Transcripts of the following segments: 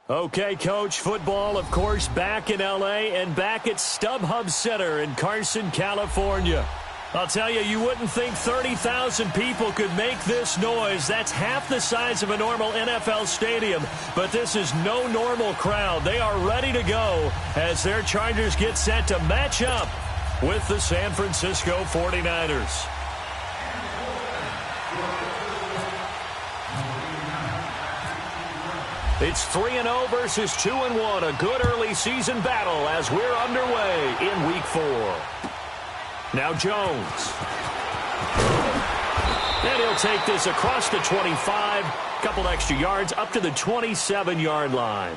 Okay, Coach, football, of course, back in L.A. and back at StubHub Center in Carson, California. I'll tell you, you wouldn't think 30,000 people could make this noise. That's half the size of a normal NFL stadium, but this is no normal crowd. They are ready to go as their Chargers get set to match up with the San Francisco 49ers. It's 3-0 versus 2-1, a good early season battle as we're underway in Week 4. Now Jones. And he'll take this across the 25, couple extra yards up to the 27-yard line.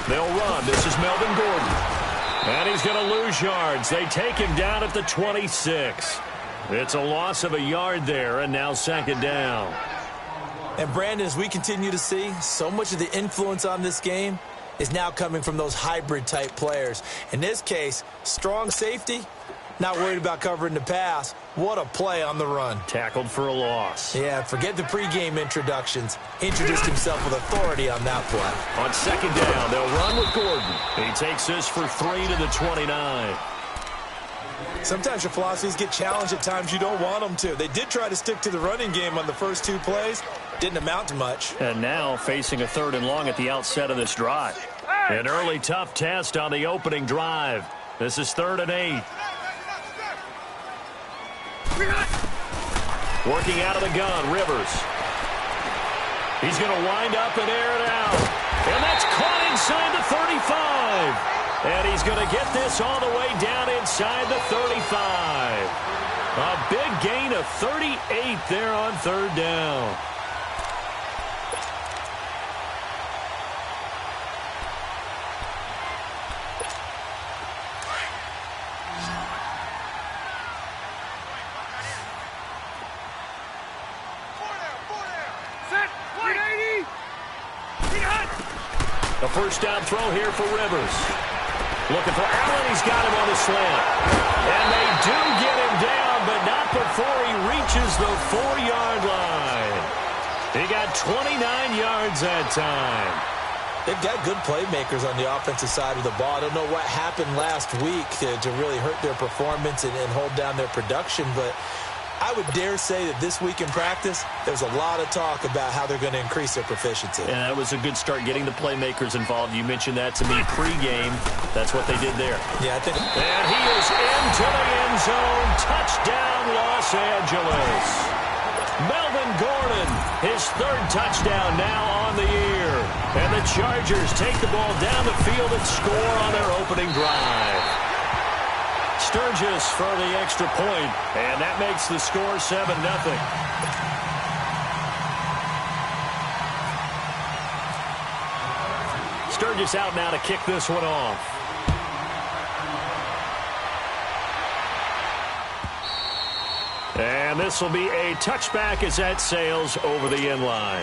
They'll run. This is Melvin Gordon. And he's going to lose yards. They take him down at the 26. It's a loss of a yard there, and now second down. And, Brandon, as we continue to see, so much of the influence on this game is now coming from those hybrid-type players. In this case, strong safety, not worried about covering the pass. What a play on the run. Tackled for a loss. Yeah, forget the pregame introductions. Introduced himself with authority on that play. On second down, they'll run with Gordon. He takes this for 3 to the 29. Sometimes your philosophies get challenged at times you don't want them to. They did try to stick to the running game on the first 2 plays. Didn't amount to much. And now facing a 3rd and long at the outset of this drive. An early tough test on the opening drive. This is 3rd and 8. Working out of the gun, Rivers. He's going to wind up and air it out. And that's caught inside the 35. And he's going to get this all the way down inside the 35. A big gain of 38 there on 3rd down. A first down throw here for Rivers. Looking for Allen. He's got him on the slant. And they do get him down, but not before he reaches the 4-yard line. He got 29 yards that time. They've got good playmakers on the offensive side of the ball. I don't know what happened last week to really hurt their performance and hold down their production, but I would dare say that this week in practice, there's a lot of talk about how they're going to increase their proficiency. And that was a good start getting the playmakers involved. You mentioned that to me pregame. That's what they did there. Yeah, I think. And he is into the end zone. Touchdown, Los Angeles. Melvin Gordon, his 3rd touchdown now on the year. And the Chargers take the ball down the field and score on their opening drive. Sturgis for the extra point, and that makes the score 7-0. Sturgis out now to kick this one off. This will be a touchback as that sails over the end line.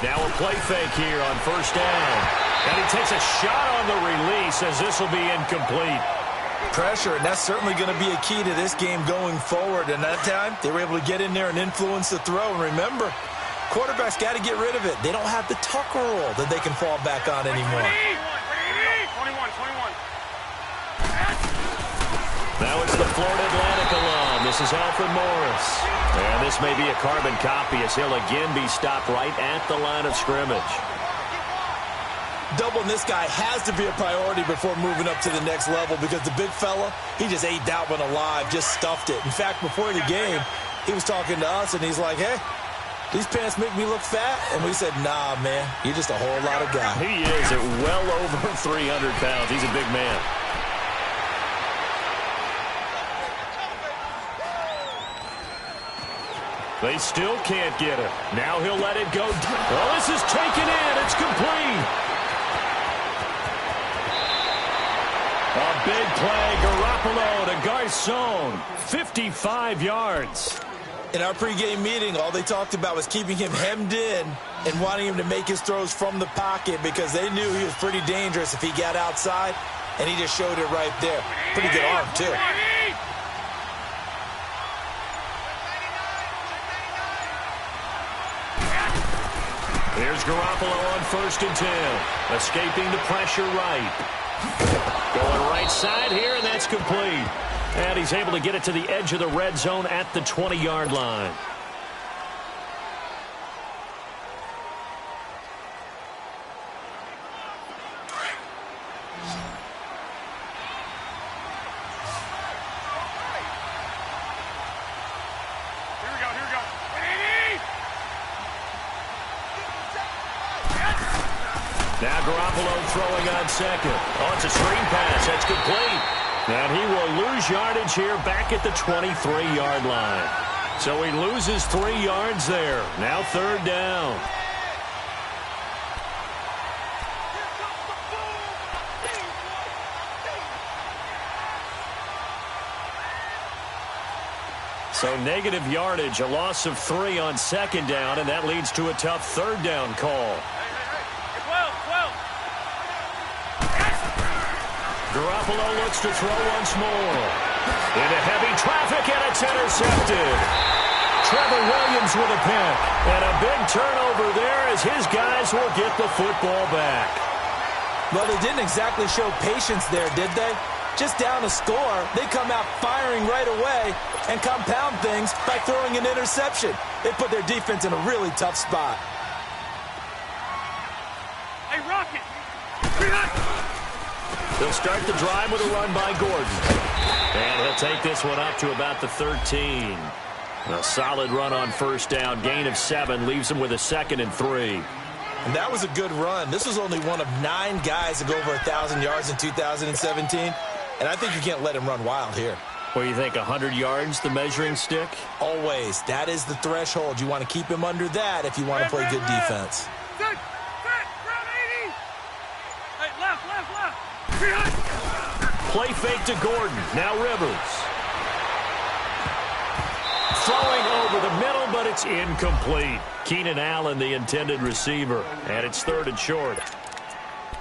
Now a play fake here on first down. And he takes a shot on the release as this will be incomplete. Pressure, and that's certainly going to be a key to this game going forward. And that time, they were able to get in there and influence the throw. And remember, quarterbacks got to get rid of it. They don't have the Tucker rule that they can fall back on anymore. 21. Now it's the Florida Atlantic alum. This is Alfred Morris. And this may be a carbon copy as he'll again be stopped right at the line of scrimmage. Doubling this guy has to be a priority before moving up to the next level because the big fella, he just ate that one alive, just stuffed it. In fact, before the game, he was talking to us, and he's like, hey, these pants make me look fat. And we said, nah, man, you're just a whole lot of guy. He is at well over 300 pounds. He's a big man. They still can't get it. Now he'll let it go. Oh, this is taken in. It's complete. A big play. Garoppolo to Garcon. 55 yards. In our pregame meeting, all they talked about was keeping him hemmed in and wanting him to make his throws from the pocket because they knew he was pretty dangerous if he got outside, and he just showed it right there. Pretty good arm, too. Here's Garoppolo on 1st and 10. Escaping the pressure right. Going right side here, and that's complete. And he's able to get it to the edge of the red zone at the 20-yard line. Now Garoppolo throwing on second. Oh, it's a screen pass. That's complete. And he will lose yardage here back at the 23-yard line. So he loses 3 yards there. Now 3rd down. So negative yardage, a loss of 3 on 2nd down, and that leads to a tough 3rd down call. Garoppolo looks to throw once more. Into heavy traffic, and it's intercepted. Trevor Williams with a pick. And a big turnover there as his guys will get the football back. Well, they didn't exactly show patience there, did they? Just down a score, they come out firing right away and compound things by throwing an interception. They put their defense in a really tough spot. Hey, Rocket! They'll start the drive with a run by Gordon. And he'll take this one up to about the 13. A solid run on 1st down. Gain of 7 leaves him with a 2nd and 3. And that was a good run. This was only one of 9 guys to go over 1,000 yards in 2017. And I think you can't let him run wild here. What do you think, 100 yards, the measuring stick? Always. That is the threshold. You want to keep him under that if you want to play good defense. Set! Round 80! Hey, left! Play fake to Gordon. Now Rivers. Throwing over the middle, but it's incomplete. Keenan Allen, the intended receiver. And it's 3rd and short.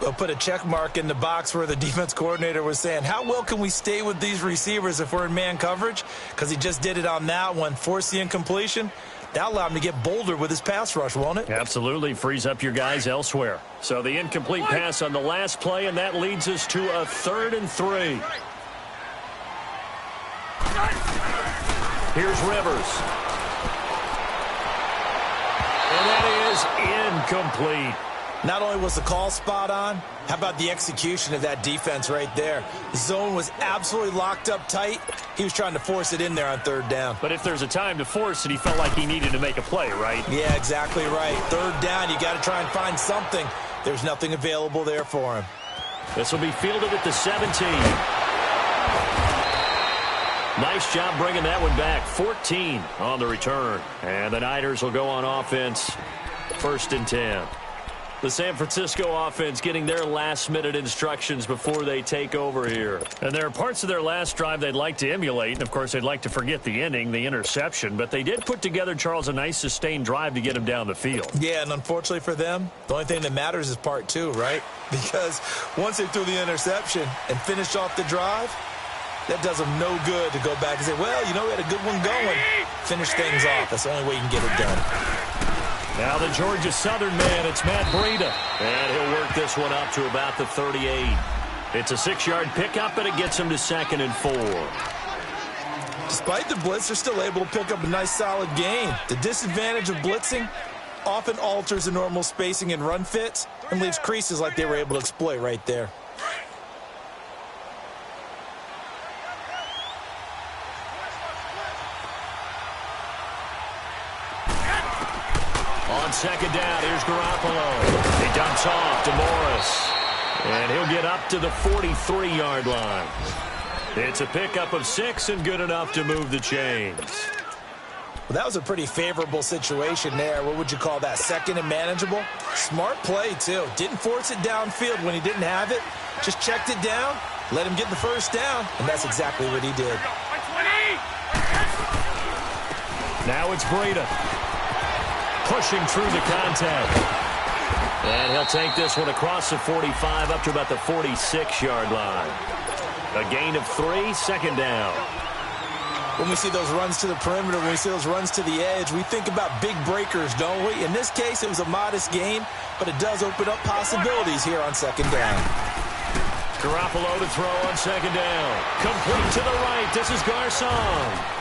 We'll put a check mark in the box where the defense coordinator was saying, how well can we stay with these receivers if we're in man coverage? Because he just did it on that one, forced the incompletion. That allowed him to get bolder with his pass rush, won't it? Absolutely. Frees up your guys elsewhere. So the incomplete pass on the last play, and that leads us to a 3rd and 3. Here's Rivers. And that is incomplete. Not only was the call spot on, how about the execution of that defense right there? The zone was absolutely locked up tight. He was trying to force it in there on 3rd down. But if there's a time to force it, he felt like he needed to make a play, right? Yeah, exactly right. 3rd down, you got to try and find something. There's nothing available there for him. This will be fielded at the 17. Nice job bringing that one back. 14 on the return. And the Niners will go on offense. 1st and 10. The San Francisco offense getting their last-minute instructions before they take over here. And there are parts of their last drive they'd like to emulate. And, of course, they'd like to forget the ending, the interception. But they did put together, Charles, a nice sustained drive to get them down the field. Yeah, and unfortunately for them, the only thing that matters is part 2, right? Because once they threw the interception and finished off the drive, that does them no good to go back and say, well, you know, we had a good one going. Finish things off. That's the only way you can get it done. Now the Georgia Southern man, it's Matt Breida. And he'll work this one up to about the 38. It's a 6-yard pickup, and it gets him to 2nd and 4. Despite the blitz, they're still able to pick up a nice solid gain. The disadvantage of blitzing often alters the normal spacing and run fits and leaves creases like they were able to exploit right there. On 2nd down, here's Garoppolo. He dumps off to Morris. And he'll get up to the 43-yard line. It's a pickup of 6 and good enough to move the chains. Well, that was a pretty favorable situation there. What would you call that? 2nd and manageable? Smart play, too. Didn't force it downfield when he didn't have it. Just checked it down, let him get the 1st down, and that's exactly what he did. Now it's Breida. Pushing through the contact. And he'll take this one across the 45 up to about the 46-yard line. A gain of 3, 2nd down. When we see those runs to the perimeter, when we see those runs to the edge, we think about big breakers, don't we? In this case, it was a modest gain, but it does open up possibilities here on 2nd down. Garoppolo to throw on 2nd down. Complete to the right. This is Garcon.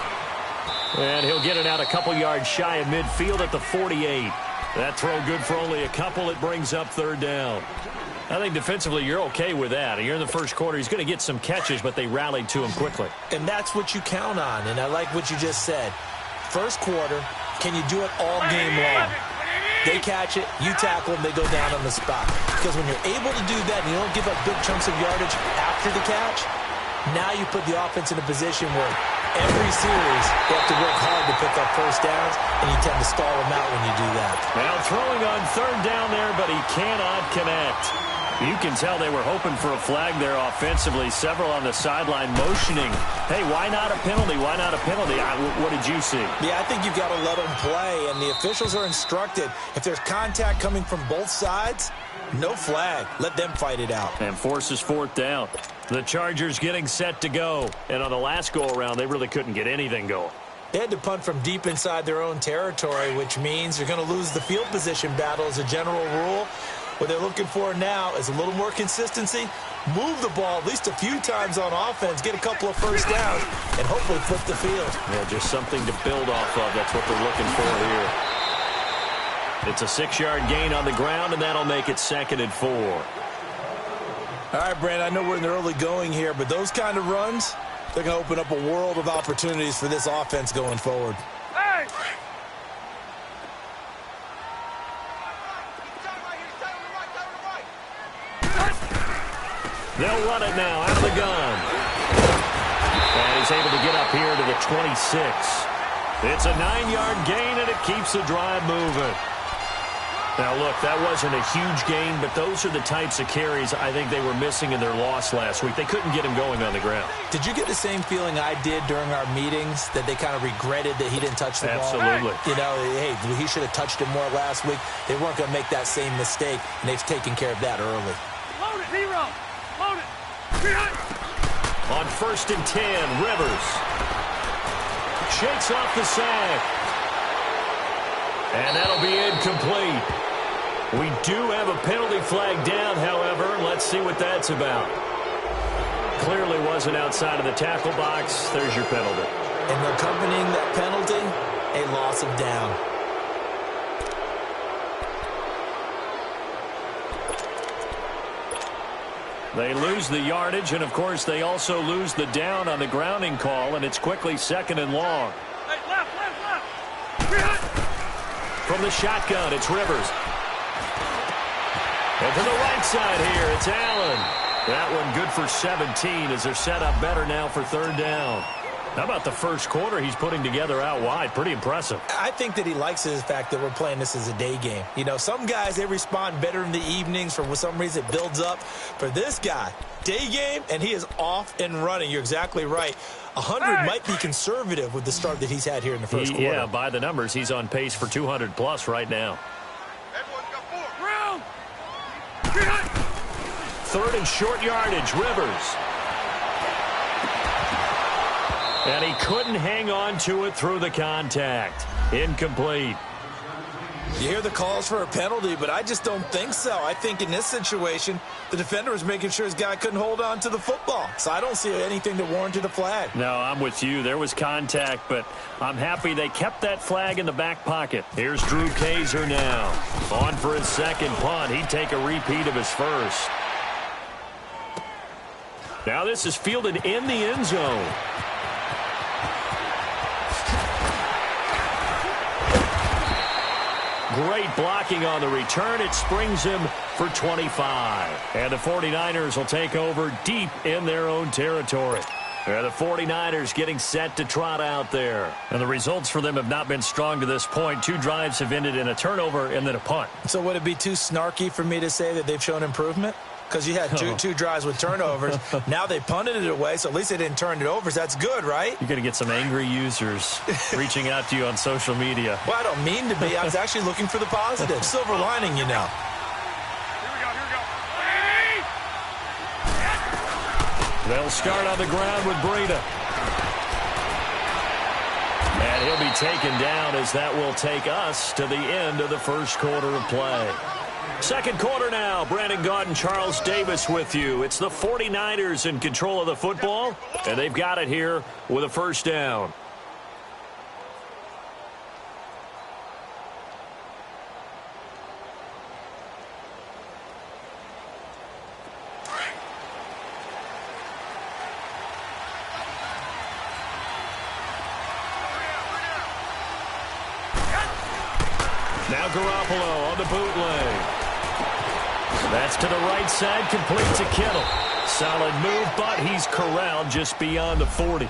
And he'll get it out a couple yards shy of midfield at the 48. That throw good for only a couple. It brings up 3rd down. I think defensively you're okay with that. You're in the first quarter. He's going to get some catches, but they rallied to him quickly. And that's what you count on, and I like what you just said. First quarter, can you do it all game long? They catch it, you tackle them, they go down on the spot. Because when you're able to do that and you don't give up big chunks of yardage after the catch, now you put the offense in a position where every series they have to work hard to pick up 1st downs, and you tend to stall them out when you do that. Now throwing on 3rd down there, but he cannot connect. You can tell they were hoping for a flag there offensively. Several on the sideline motioning, hey, why not a penalty? Why not a penalty? What did you see? Yeah, I think you've got to let them play, and the officials are instructed. If there's contact coming from both sides, no flag. Let them fight it out. And forces 4th down. The Chargers getting set to go. And on the last go-around, they really couldn't get anything going. They had to punt from deep inside their own territory, which means you're going to lose the field position battle as a general rule. What they're looking for now is a little more consistency, move the ball at least a few times on offense, get a couple of 1st downs, and hopefully flip the field. Yeah, just something to build off of. That's what they're looking for here. It's a 6-yard gain on the ground, and that'll make it 2nd and 4. All right, Brandon, I know we're in the early going here, but those kind of runs, they're going to open up a world of opportunities for this offense going forward. Hey! They'll run it now out of the gun. And he's able to get up here to the 26. It's a 9-yard gain, and it keeps the drive moving. Now, look, that wasn't a huge gain, but those are the types of carries I think they were missing in their loss last week. They couldn't get him going on the ground. Did you get the same feeling I did during our meetings, that they kind of regretted that he didn't touch the ball? Absolutely. You know, hey, he should have touched it more last week. They weren't going to make that same mistake, and they've taken care of that early. Load it, Hero! Load it! On 1st and 10, Rivers shakes off the sack. And that'll be incomplete. We do have a penalty flag down, however. Let's see what that's about. Clearly wasn't outside of the tackle box. There's your penalty. And accompanying that penalty, a loss of down. They lose the yardage, and, of course, they also lose the down on the grounding call, and it's quickly 2nd and long. Hey, left! From the shotgun, it's Rivers. And to the right side here, it's Allen. That one good for 17 as they're set up better now for 3rd down. How about the first quarter he's putting together out wide? Pretty impressive. I think that he likes the fact that we're playing this as a day game. You know, some guys, they respond better in the evenings. For some reason, it builds up. For this guy, day game, and he is off and running. You're exactly right. 100 might be conservative with the start that he's had here in the first quarter. Yeah, by the numbers, he's on pace for 200-plus right now. Third and short yardage, Rivers. And he couldn't hang on to it through the contact. Incomplete. You hear the calls for a penalty, but I just don't think so. I think in this situation, the defender was making sure his guy couldn't hold on to the football. So I don't see anything that warranted a flag. No, I'm with you. There was contact, but I'm happy they kept that flag in the back pocket. Here's Drew Kaiser now. On for his second punt. He'd take a repeat of his first. Now this is fielded in the end zone. Great blocking on the return. It springs him for 25. And the 49ers will take over deep in their own territory. And the 49ers getting set to trot out there. And the results for them have not been strong to this point. 2 drives have ended in a turnover and then a punt. So would it be too snarky for me to say that they've shown improvement? Because you had two drives with turnovers. Now they punted it away, so at least they didn't turn it over. So that's good, right? You're going to get some angry users reaching out to you on social media. Well, I don't mean to be. I was actually looking for the positive. Silver lining, you know. Here we go. They'll start on the ground with Breida. And he'll be taken down as that will take us to the end of the first quarter of play. Second quarter now. Brandon Gaudin and Charles Davis with you. It's the 49ers in control of the football, and they've got it here with a first down. Now Garoppolo on the bootleg. That's to the right side, complete to Kittle. Solid move, but he's corralled just beyond the 40.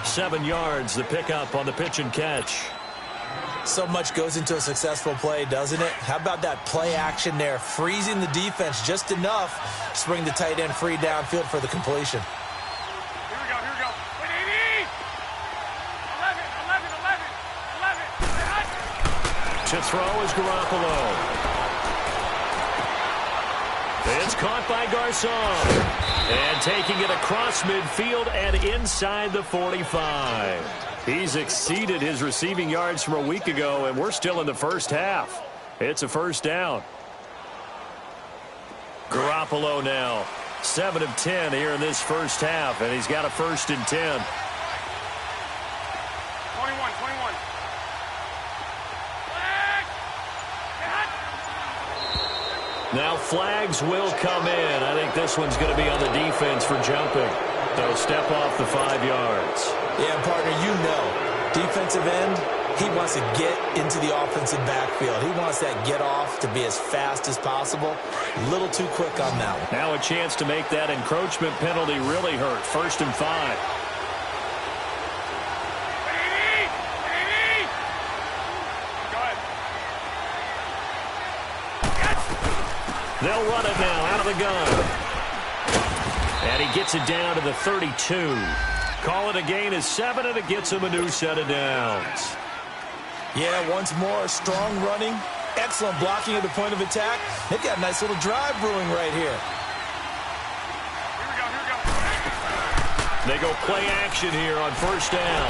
7 yards, the pickup on the pitch and catch. So much goes into a successful play, doesn't it? How about that play action there, freezing the defense just enough to bring the tight end free downfield for the completion. Here we go. 11. To throw is Garoppolo. It's caught by Garcon. And taking it across midfield and inside the 45. He's exceeded his receiving yards from a week ago, and we're still in the first half. It's a first down. Garoppolo now, 7 of 10 here in this first half, and he's got a 1st and 10. 21. Now flags will come in. I think this one's going to be on the defense for jumping. They'll step off the 5 yards. Yeah, partner, you know, defensive end, he wants to get into the offensive backfield. He wants that get off to be as fast as possible. A little too quick on that one. Now a chance to make that encroachment penalty really hurt. 1st and 5. They'll run it now out of the gun. And he gets it down to the 32. Call it a gain of 7, and it gets him a new set of downs. Yeah, once more, strong running, excellent blocking at the point of attack. They've got a nice little drive brewing right here. Here we go. They go play action here on 1st down.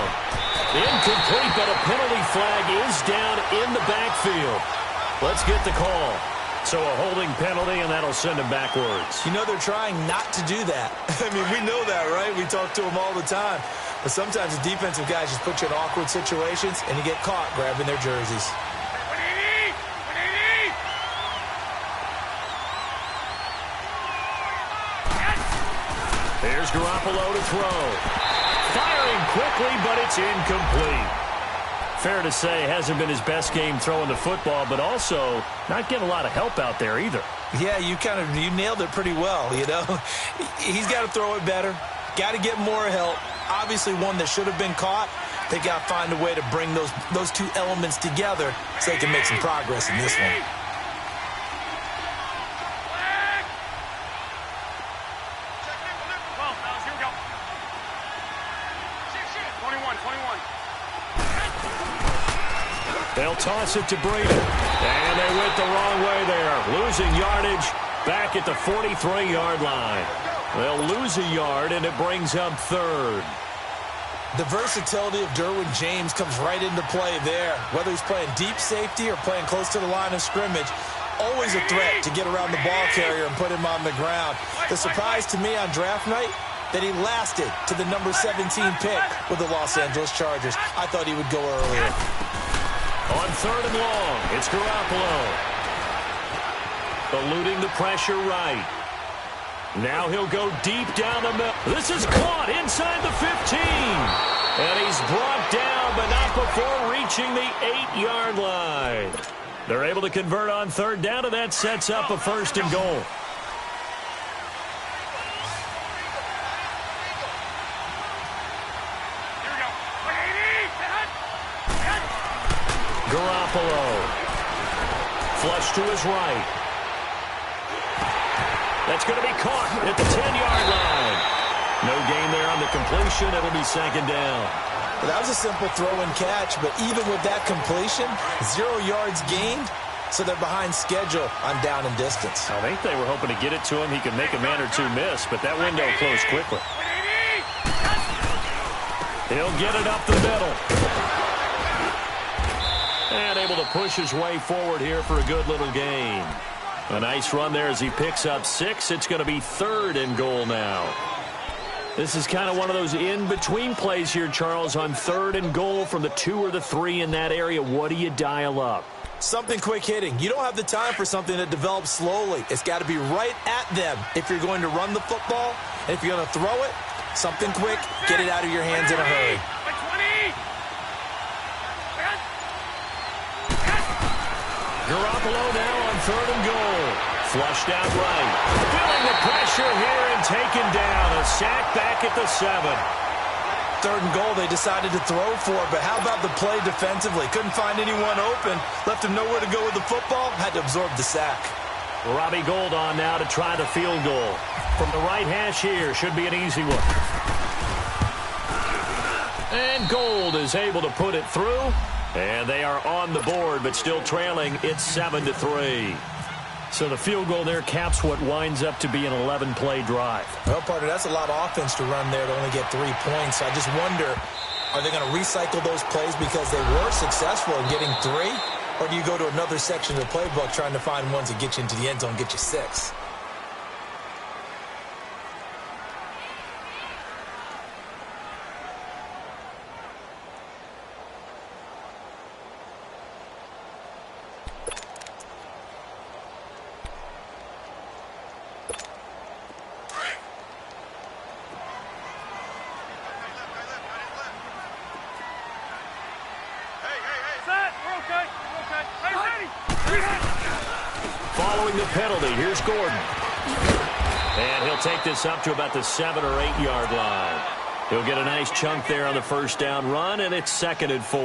Incomplete, but a penalty flag is down in the backfield. Let's get the call. So a holding penalty, and that'll send him backwards. You know, they're trying not to do that. I mean, we know that, right? We talk to them all the time. But sometimes the defensive guys just put you in awkward situations, and you get caught grabbing their jerseys. Here's Garoppolo to throw. Firing quickly, but it's incomplete. Fair to say, hasn't been his best game throwing the football, but also not getting a lot of help out there either. Yeah, you nailed it pretty well, you know. He's got to throw it better, got to get more help, Obviously one that should have been caught. They got to find a way to bring those two elements together so they can make some progress in this one. They'll toss it to Brady. And they went the wrong way there. Losing yardage back at the 43-yard line. They'll lose a yard, and it brings up third. The versatility of Derwin James comes right into play there. Whether he's playing deep safety or playing close to the line of scrimmage, always a threat to get around the ball carrier and put him on the ground. The surprise to me on draft night, that he lasted to the number 17 pick with the Los Angeles Chargers. I thought he would go earlier. On third and long, it's Garoppolo. Eluding the pressure right. Now he'll go deep down the middle. This is caught inside the 15. And he's brought down, but not before reaching the 8-yard line. They're able to convert on third down, and that sets up a first and goal. Garoppolo. Flush to his right. That's going to be caught at the 10-yard line. No gain there on the completion. It'll be second down. Well, that was a simple throw and catch, but even with that completion, 0 yards gained, so they're behind schedule on down and distance. I think they were hoping to get it to him. He could make a man or two miss, but that window closed quickly. He'll get it up the middle. And able to push his way forward here for a good little gain. A nice run there as he picks up 6. It's going to be third and goal now. This is kind of one of those in-between plays here, Charles, on third and goal from the 2 or the 3 in that area. What do you dial up? Something quick hitting. You don't have the time for something that develops slowly. It's got to be right at them if you're going to run the football. And if you're going to throw it, something quick, get it out of your hands in a hurry. Garoppolo now on third and goal. Flushed out right. Feeling the pressure here and taken down. A sack back at the 7. Third and goal they decided to throw for, but how about the play defensively? Couldn't find anyone open. Left him nowhere to go with the football. Had to absorb the sack. Robbie Gould on now to try the field goal. From the right hash here. Should be an easy one. And Gould is able to put it through. And they are on the board, but still trailing. It's 7-3. So the field goal there caps what winds up to be an 11-play drive. Well, partner, that's a lot of offense to run there to only get 3 points. I just wonder, are they going to recycle those plays because they were successful in getting 3? Or do you go to another section of the playbook trying to find ones that get you into the end zone, get you 6? Following the penalty, here's Gordon. And he'll take this up to about the 7 or 8-yard line. He'll get a nice chunk there on the first down run, and it's 2nd and 4.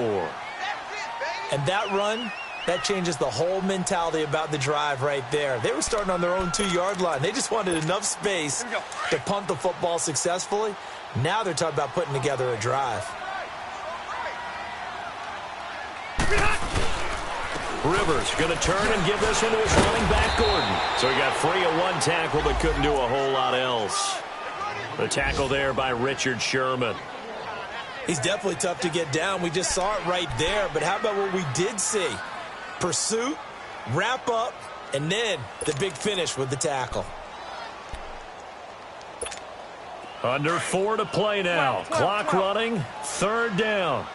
And that run, that changes the whole mentality about the drive right there. They were starting on their own 2-yard line. They just wanted enough space to punt the football successfully. Now they're talking about putting together a drive. Rivers going to turn and give this one to his running back, Gordon. So he got free of 1 tackle, but couldn't do a whole lot else. The tackle there by Richard Sherman. He's definitely tough to get down. We just saw it right there. But how about what we did see? Pursuit, wrap up, and then the big finish with the tackle. Under 4 to play now. Clock running. 3rd down.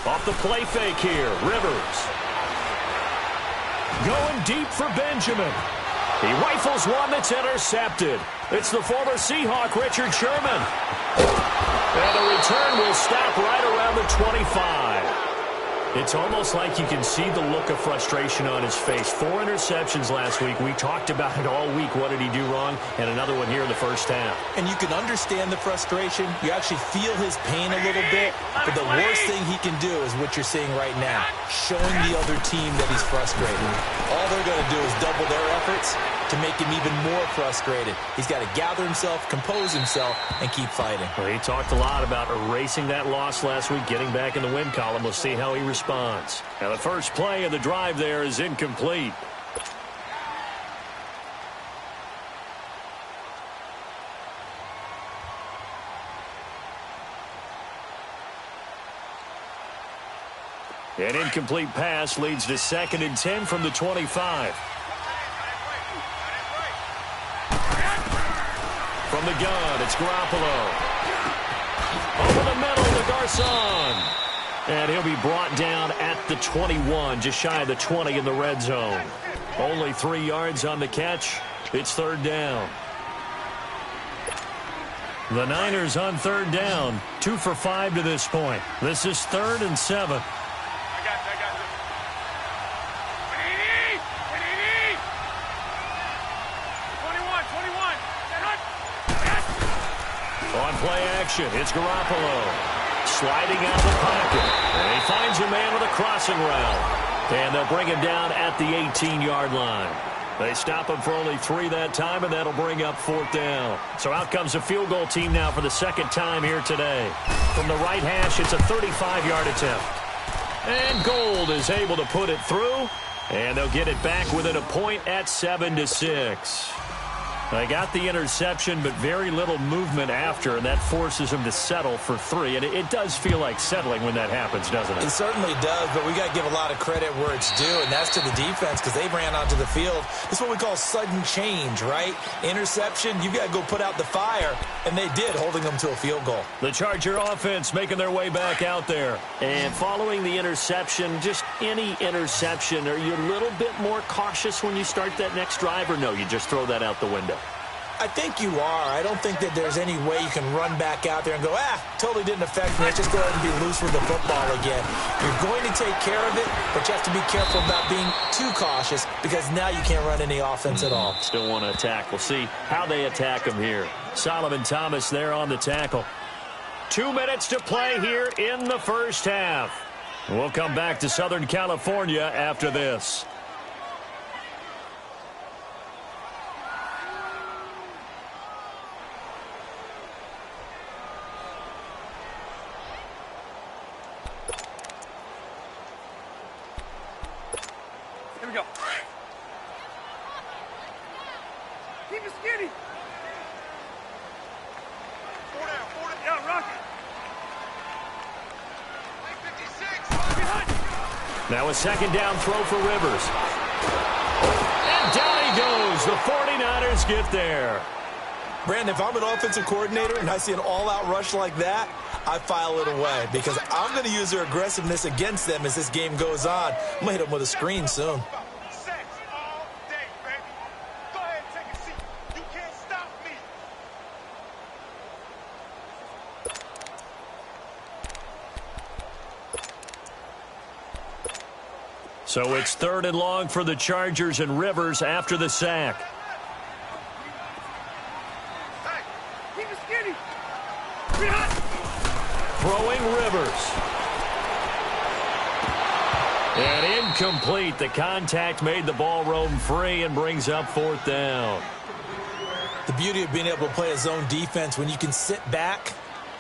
Off the play fake here, Rivers. Going deep for Benjamin. He rifles one that's intercepted. It's the former Seahawk, Richard Sherman. And the return will stop right around the 25. It's almost like you can see the look of frustration on his face. 4 interceptions last week. We talked about it all week. What did he do wrong? And another one here in the first half. And you can understand the frustration. You actually feel his pain a little bit. But the worst thing he can do is what you're seeing right now, showing the other team that he's frustrated. All they're going to do is double their efforts to make him even more frustrated. He's got to gather himself, compose himself, and keep fighting. Well, he talked a lot about erasing that loss last week, getting back in the win column. We'll see how he responds. Now, the first play of the drive there is incomplete. An incomplete pass leads to 2nd and 10 from the 25. From the gun, it's Garoppolo. Over the middle to Garcon. And he'll be brought down at the 21, just shy of the 20 in the red zone. Only 3 yards on the catch. It's 3rd down. The Niners on 3rd down. 2 for 5 to this point. This is 3rd and 7. On play action, it's Garoppolo. Sliding out of the pocket. And he finds a man with a crossing route. And they'll bring him down at the 18-yard line. They stop him for only 3 that time, and that'll bring up 4th down. So out comes a field goal team now for the 2nd time here today. From the right hash, it's a 35-yard attempt. And Gold is able to put it through. And they'll get it back within a point at 7-6. They got the interception, but very little movement after, and that forces him to settle for 3. And it does feel like settling when that happens, doesn't it? It certainly does, but we got to give a lot of credit where it's due, and that's to the defense because they ran onto the field. This is what we call sudden change, right? Interception, you got to go put out the fire, and they did, holding them to a field goal. The Charger offense making their way back out there. And following the interception, just any interception, are you a little bit more cautious when you start that next drive, or no, you just throw that out the window? I think you are. I don't think that there's any way you can run back out there and go, totally didn't affect me. Let's just go ahead and be loose with the football again. You're going to take care of it, but you have to be careful about being too cautious because now you can't run any offense at all. Still want to attack. We'll see how they attack him here. Solomon Thomas there on the tackle. 2 minutes to play here in the first half. We'll come back to Southern California after this. Here we go. Keep it skinny. 4 down, 4 down. Yeah, rock it. 56. Now a 2nd down throw for Rivers. And down he goes. The 49ers get there. Brandon, if I'm an offensive coordinator and I see an all-out rush like that, I file it away because I'm going to use their aggressiveness against them as this game goes on. I'm going to hit them with a screen soon. So it's 3rd and long for the Chargers and Rivers after the sack. Hey, keep it skinny. Throwing Rivers. And incomplete. The contact made the ball roam free and brings up 4th down. The beauty of being able to play a zone defense when you can sit back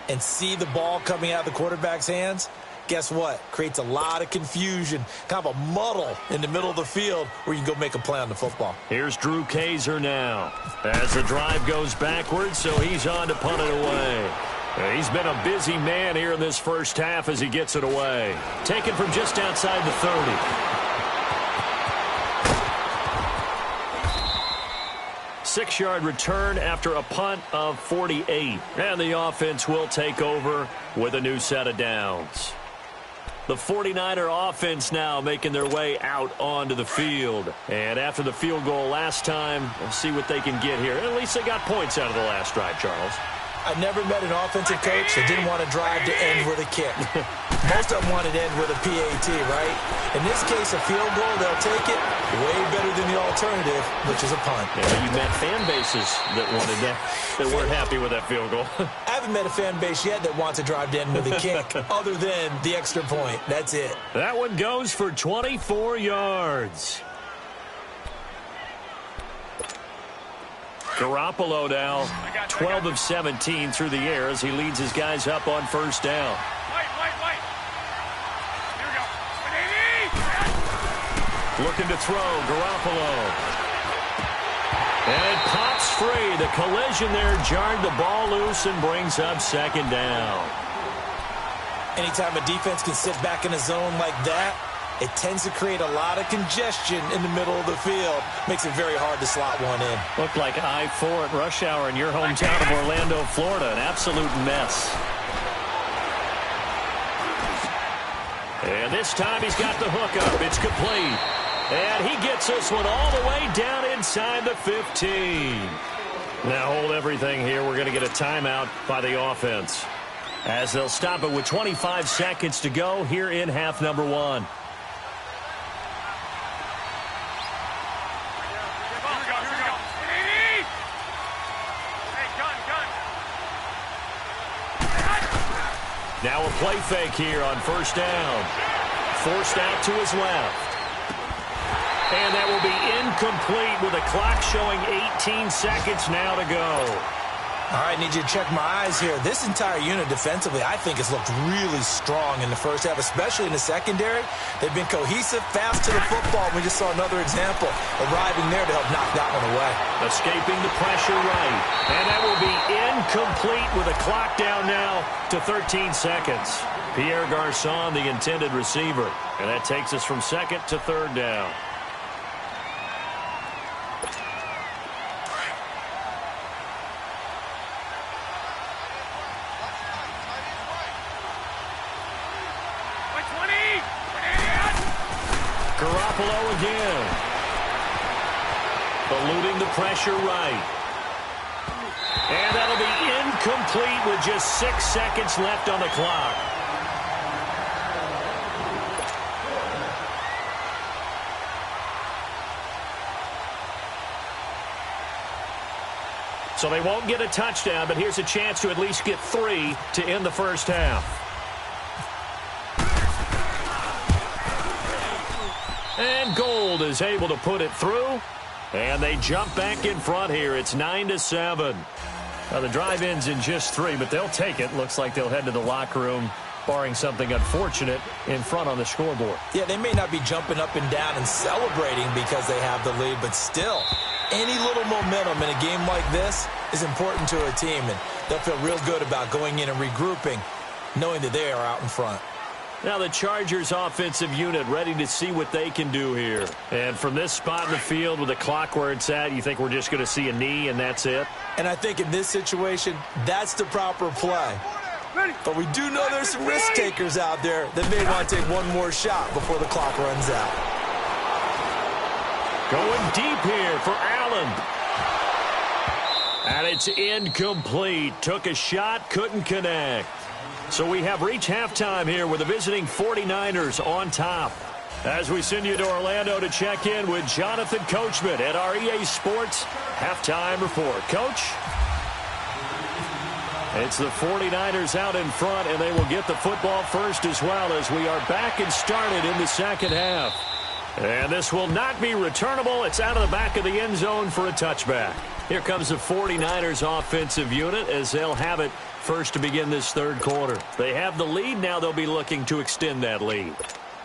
and see the ball coming out of the quarterback's hands, guess what? Creates a lot of confusion, kind of a muddle in the middle of the field where you can go make a play on the football. Here's Drew Kaiser now as the drive goes backwards, so he's on to punt it away. And he's been a busy man here in this first half as he gets it away. Taken from just outside the 30. 6-yard return after a punt of 48. And the offense will take over with a new set of downs. The 49er offense now making their way out onto the field. And after the field goal last time, we'll see what they can get here. At least they got points out of the last drive, Charles. I never met an offensive coach that didn't want to drive to end with a kick. Most of them want to end with a PAT, right? In this case, a field goal, they'll take it way better than the alternative, which is a punt. Yeah, you met fan bases that wanted that weren't happy with that field goal. I haven't met a fan base yet that wants to drive to end with a kick other than the extra point. That's it. That one goes for 24 yards. Garoppolo now 12 of 17 through the air as he leads his guys up on first down. Looking to throw, Garoppolo. And it pops free. The collision there jarred the ball loose and brings up second down. Anytime a defense can sit back in a zone like that, it tends to create a lot of congestion in the middle of the field. Makes it very hard to slot one in. Looked like I-4 at rush hour in your hometown of Orlando, Florida. An absolute mess. And this time he's got the hook up. It's complete. And he gets this one all the way down inside the 15. Now hold everything here. We're going to get a timeout by the offense, as they'll stop it with 25 seconds to go here in half number one. Now a play fake here on first down. Forced out to his left. And that will be incomplete with a clock showing 18 seconds now to go. All right, need you to check my eyes here. This entire unit defensively, I think, has looked really strong in the first half, especially in the secondary. They've been cohesive, fast to the football. We just saw another example arriving there to help knock that one away. Escaping the pressure right. And that will be incomplete with a clock down now to 13 seconds. Pierre Garçon, the intended receiver. And that takes us from second to third down. Garoppolo again. Eluding the pressure right. And that'll be incomplete with just 6 seconds left on the clock. So they won't get a touchdown, but here's a chance to at least get 3 to end the first half. And Gold is able to put it through. And they jump back in front here. It's 9-7. Now the drive ends in just 3, but they'll take it. Looks like they'll head to the locker room, barring something unfortunate, in front on the scoreboard. Yeah, they may not be jumping up and down and celebrating because they have the lead, but still, any little momentum in a game like this is important to a team, and they'll feel real good about going in and regrouping, knowing that they are out in front. Now the Chargers offensive unit ready to see what they can do here. And from this spot in the field with the clock where it's at, you think we're just going to see a knee and that's it? And I think in this situation, that's the proper play. But we do know there's some risk takers out there that may want to take one more shot before the clock runs out. Going deep here for Allen. And it's incomplete. Took a shot, couldn't connect. So we have reached halftime here with the visiting 49ers on top. As we send you to Orlando to check in with Jonathan Coachman at our EA Sports Halftime Report. Coach? It's the 49ers out in front, and they will get the football first as well as we are back and started in the second half. And this will not be returnable. It's out of the back of the end zone for a touchback. Here comes the 49ers offensive unit as they'll have it first to begin this third quarter. They have the lead. Now they'll be looking to extend that lead.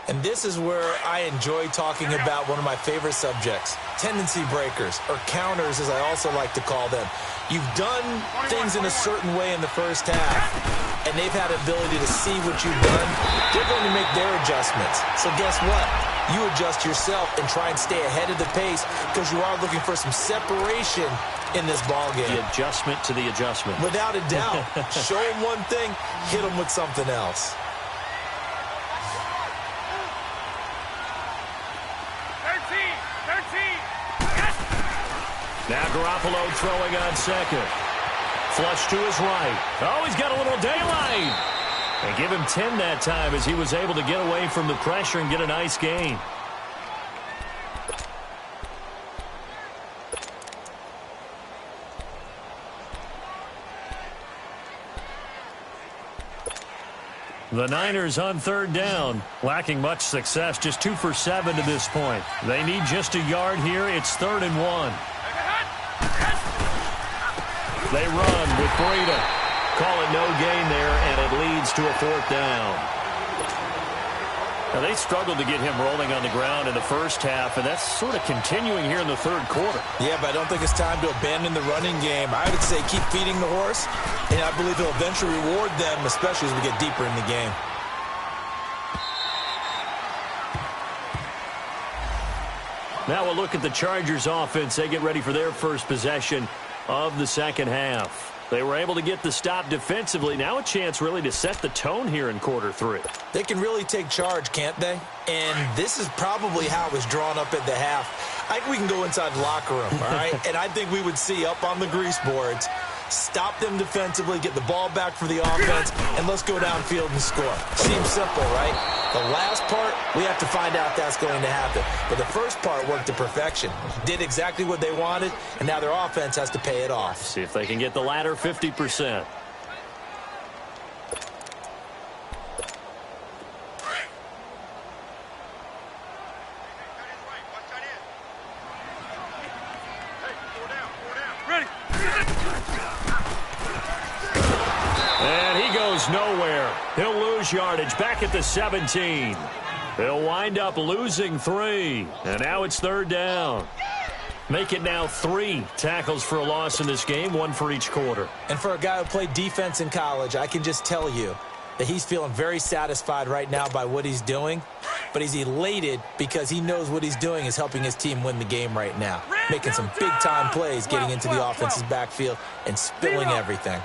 And this is where I enjoy talking about one of my favorite subjects, tendency breakers, or counters as I also like to call them. You've done things in a certain way in the first half, and they've had the ability to see what you've done. They're going to make their adjustments. So guess what? You adjust yourself and try and stay ahead of the pace because you are looking for some separation in this ball game. The adjustment to the adjustment. Without a doubt. Show them one thing, hit them with something else. 13. Now Garoppolo throwing on second. flush to his right. Oh, he's got a little daylight. And give him 10 that time as he was able to get away from the pressure and get a nice gain. The Niners on third down, lacking much success, just 2 for 7 to this point. They need just a yard here. It's 3rd and 1. They run with Breida. Call it no gain there, and it leads to a 4th down. Now, they struggled to get him rolling on the ground in the first half, and that's sort of continuing here in the third quarter. Yeah, but I don't think it's time to abandon the running game. I would say keep feeding the horse, and I believe he'll eventually reward them, especially as we get deeper in the game. Now we'll look at the Chargers offense. They get ready for their first possession of the second half. They were able to get the stop defensively. Now a chance really to set the tone here in quarter 3. They can really take charge, can't they? And this is probably how it was drawn up at the half. I think we can go inside the locker room, all right? And I think we would see up on the grease boards, stop them defensively, get the ball back for the offense, and let's go downfield and score. Seems simple, right? The last part, we have to find out if that's going to happen. But the first part worked to perfection. Did exactly what they wanted, and now their offense has to pay it off. See if they can get the latter 50%. Nowhere. He'll lose yardage back at the 17. They'll wind up losing 3. And now it's 3rd down. Make it now 3 tackles for a loss in this game, 1 for each quarter. And for a guy who played defense in college, I can just tell you that he's feeling very satisfied right now by what he's doing. But he's elated because he knows what he's doing is helping his team win the game right now. Making some big-time plays, getting into the offense's backfield, and spilling everything.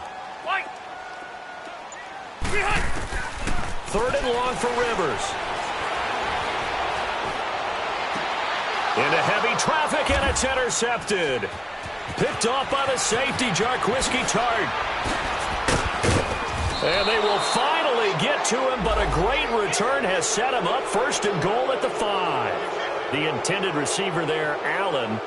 3rd and long for Rivers. Into heavy traffic, and it's intercepted. Picked off by the safety, Jarquiski Tart. And they will finally get to him, but a great return has set him up 1st and goal at the 5. The intended receiver there, Allen.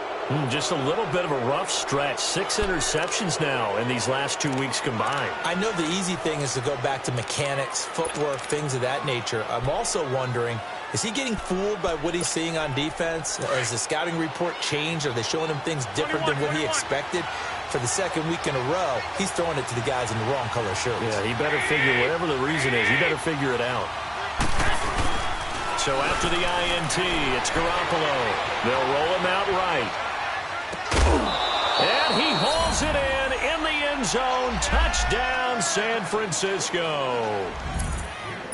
Just a little bit of a rough stretch. 6 interceptions now in these last 2 weeks combined. I know the easy thing is to go back to mechanics, footwork, things of that nature. I'm also wondering, is he getting fooled by what he's seeing on defense? Has the scouting report changed? Are they showing him things different than what he expected? For the 2nd week in a row, he's throwing it to the guys in the wrong color shirts. Yeah, he better figure, whatever the reason is, he better figure it out. So after the INT, it's Garoppolo. They'll roll him out right. And he hauls it in the end zone. Touchdown, San Francisco.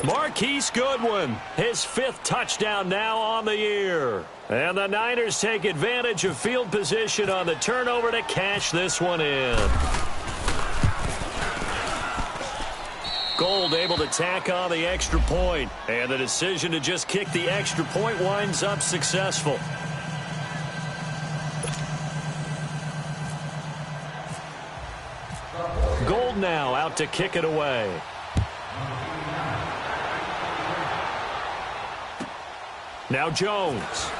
Marquise Goodwin, his 5th touchdown now on the year. And the Niners take advantage of field position on the turnover to cash this one in. Gold able to tack on the extra point. And the decision to just kick the extra point winds up successful. Gold now out to kick it away. Now Jones.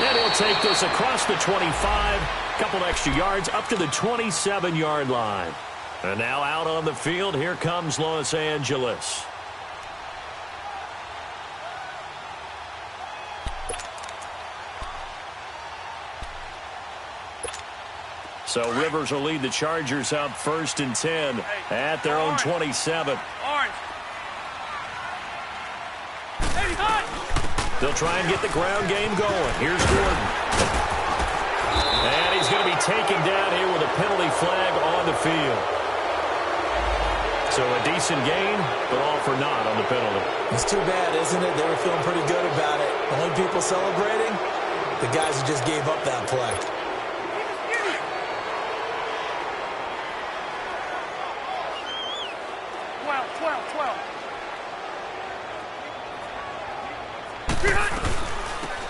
And he'll take this across the 25. Couple extra yards up to the 27-yard line. And now out on the field, here comes Los Angeles. So Rivers will lead the Chargers out 1st and 10 at their own 27. They'll try and get the ground game going. Here's Gordon. And he's going to be taken down here with a penalty flag on the field. So a decent gain, but all for naught on the penalty. It's too bad, isn't it? They were feeling pretty good about it. The only people celebrating, the guys who just gave up that play.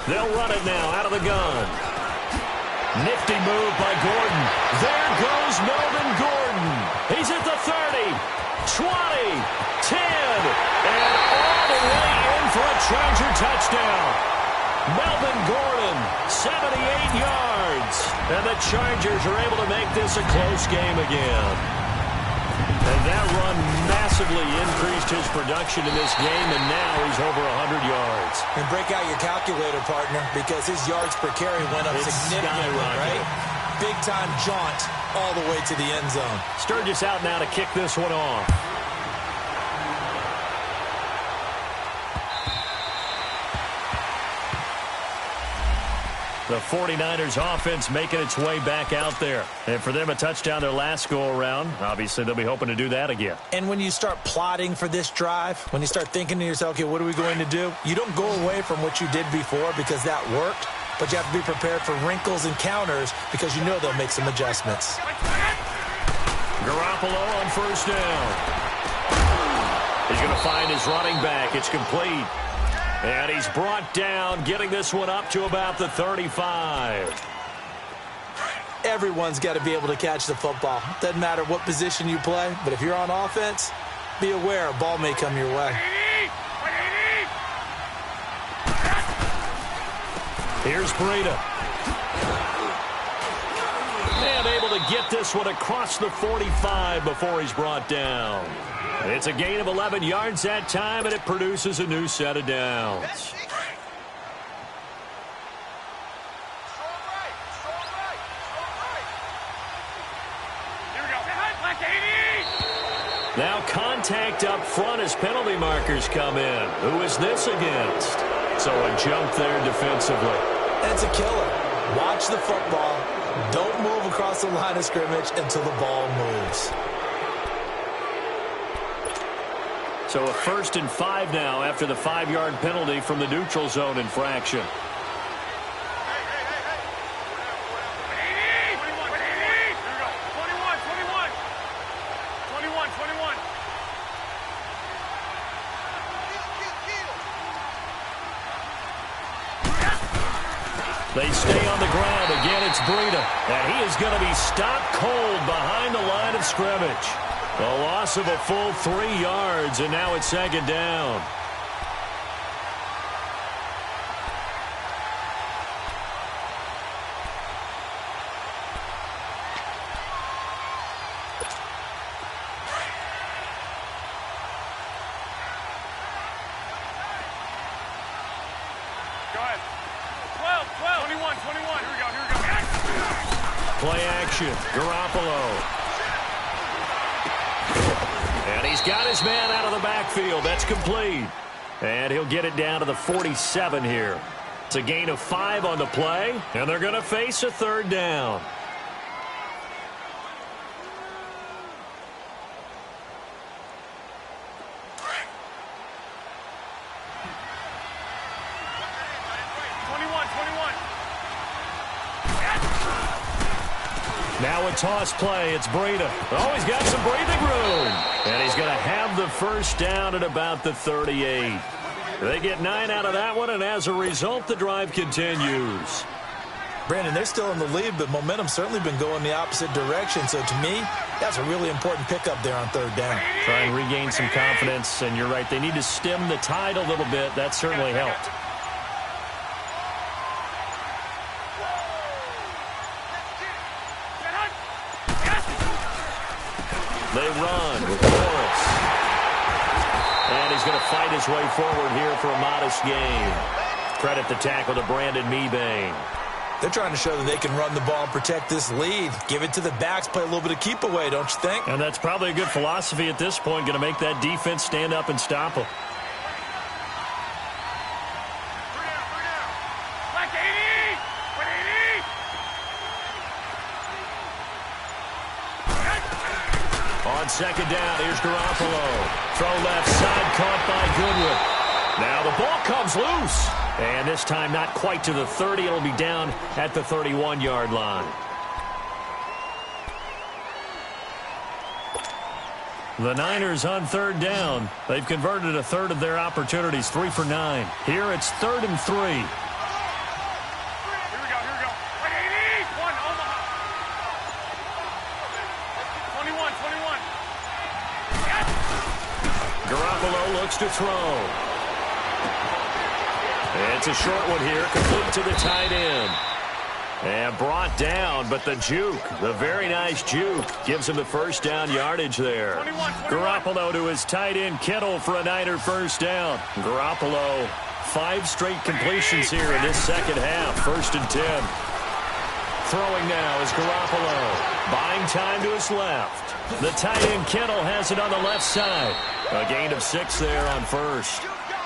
They'll run it now out of the gun. Nifty move by Gordon. There goes Melvin Gordon. He's at the 30, 20, 10, and all the way in for a Charger touchdown. Melvin Gordon, 78 yards. And the Chargers are able to make this a close game again. And that run massively increased his production in this game, and now he's over 100 yards. And break out your calculator, partner, because his yards per carry went up significantly, right? Big-time jaunt all the way to the end zone. Sturgis out now to kick this one off. The 49ers offense making its way back out there. And for them, a touchdown their last go-around. Obviously, they'll be hoping to do that again. And when you start plotting for this drive, when you start thinking to yourself, okay, what are we going to do? You don't go away from what you did before because that worked, but you have to be prepared for wrinkles and counters because you know they'll make some adjustments. Garoppolo on first down. He's going to find his running back. It's complete. And he's brought down, getting this one up to about the 35. Everyone's got to be able to catch the football. Doesn't matter what position you play, but if you're on offense, be aware a ball may come your way. Here's Breida. And able to get this one across the 45 before he's brought down. It's a gain of 11 yards that time, and it produces a new set of downs. Now contact up front as penalty markers come in. Who is this against? So a jump there defensively. And it's a killer. Watch the football. Don't move across the line of scrimmage until the ball moves. So a 1st and 5 now after the 5-yard penalty from the neutral zone infraction. They stay on the ground. Again, it's Breida. And he is going to be stopped cold behind the line of scrimmage. A loss of a full 3 yards, and now it's 2nd down. Go ahead. 12, 21. Here we go. Play action. Garoppolo. And he's got his man out of the backfield. That's complete. And he'll get it down to the 47 here. It's a gain of 5 on the play, and they're going to face a 3rd down. Now a toss play. It's Breida. Oh, he's got some breathing room. And he's going to have the 1st down at about the 38. They get 9 out of that one, and as a result, the drive continues. Brandon, they're still in the lead, but momentum's certainly been going the opposite direction. So to me, that's a really important pickup there on 3rd down. Try and regain some confidence, and you're right. They need to stem the tide a little bit. That certainly helped. They run with Morris. And he's going to fight his way forward here for a modest gain. Credit the tackle to Brandon Mebane. They're trying to show that they can run the ball and protect this lead. Give it to the backs, play a little bit of keep away, don't you think? And that's probably a good philosophy at this point, going to make that defense stand up and stop them. On 2nd down, here's Garoppolo. Throw left side, caught by Goodwin. Now the ball comes loose. And this time not quite to the 30. It'll be down at the 31-yard line. The Niners on 3rd down. They've converted a 1/3 of their opportunities, 3 for 9. Here it's 3rd and 3. Here we go. 180. 1 Garoppolo looks to throw. It's a short one here, complete to the tight end. And brought down, but the juke, the very nice juke, gives him the first down yardage there. 21. Garoppolo to his tight end, Kittle, for a Niner first down. Garoppolo, 5 straight completions here in this second half, 1st and 10. Throwing now is Garoppolo, buying time to his left. The tight end, Kittle, has it on the left side. A gain of 6 there on first.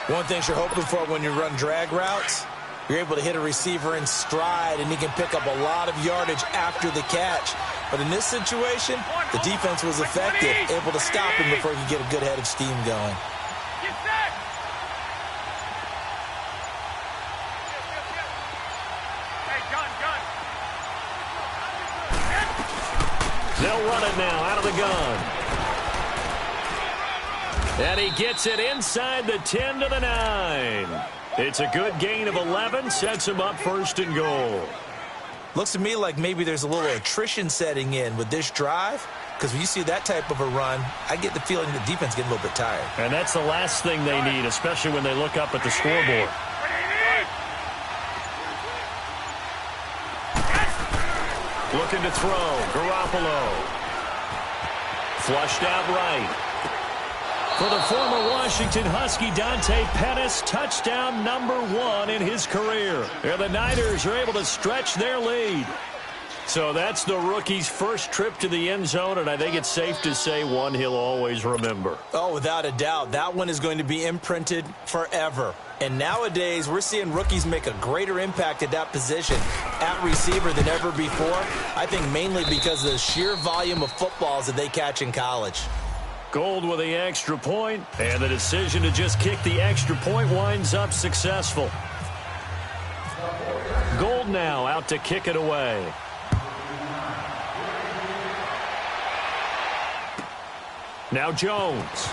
One thing you're hoping for when you run drag routes, you're able to hit a receiver in stride, and he can pick up a lot of yardage after the catch. But in this situation, the defense was effective, able to stop him before he could get a good head of steam going. Get set. Hey, gun. They'll run it now out of the gun. And he gets it inside the 10 to the 9. It's a good gain of 11, sets him up 1st and goal. Looks to me like maybe there's a little attrition setting in with this drive, because when you see that type of a run, I get the feeling the defense getting a little bit tired. And that's the last thing they need, especially when they look up at the scoreboard. Looking to throw, Garoppolo. Flushed out right. For the former Washington Husky, Dante Pettis, touchdown number 1 in his career. And the Niners are able to stretch their lead. So that's the rookie's first trip to the end zone, and I think it's safe to say one he'll always remember. Oh, without a doubt. That one is going to be imprinted forever. And nowadays, we're seeing rookies make a greater impact at that position at receiver than ever before. I think mainly because of the sheer volume of footballs that they catch in college. Gold with the extra point, and the decision to just kick the extra point winds up successful. Gold now out to kick it away. Now Jones.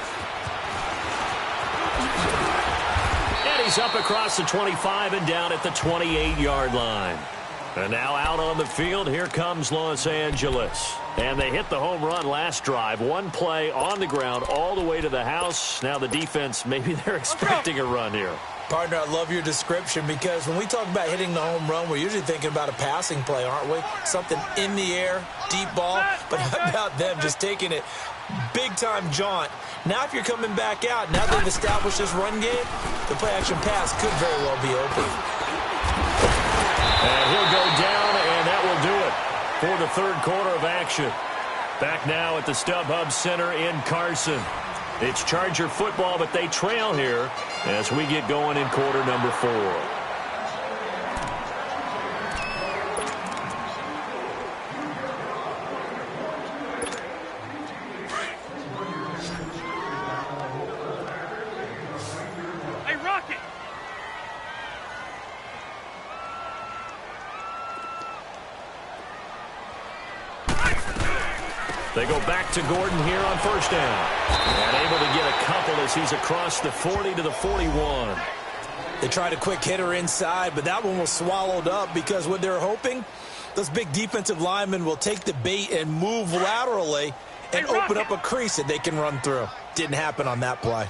And he's up across the 25 and down at the 28-yard line. And now out on the field, here comes Los Angeles. And they hit the home run last drive. One play on the ground all the way to the house. Now the defense, maybe they're expecting a run here. Partner, I love your description, because when we talk about hitting the home run, we're usually thinking about a passing play, aren't we? Something in the air, deep ball. But how about them just taking it big-time jaunt? Now if you're coming back out, now they've established this run game, the play-action pass could very well be open. And he'll go down, and that will do it for the third quarter of action. Back now at the StubHub Center in Carson. It's Charger football, but they trail here as we get going in quarter number 4. Hey, Rocket. They go back to Gordon here on first down. And able to get a couple as he's across the 40 to the 41. They tried a quick hitter inside, but that one was swallowed up, because what they're hoping, those big defensive linemen will take the bait and move laterally and open up a crease that they can run through. Didn't happen on that play.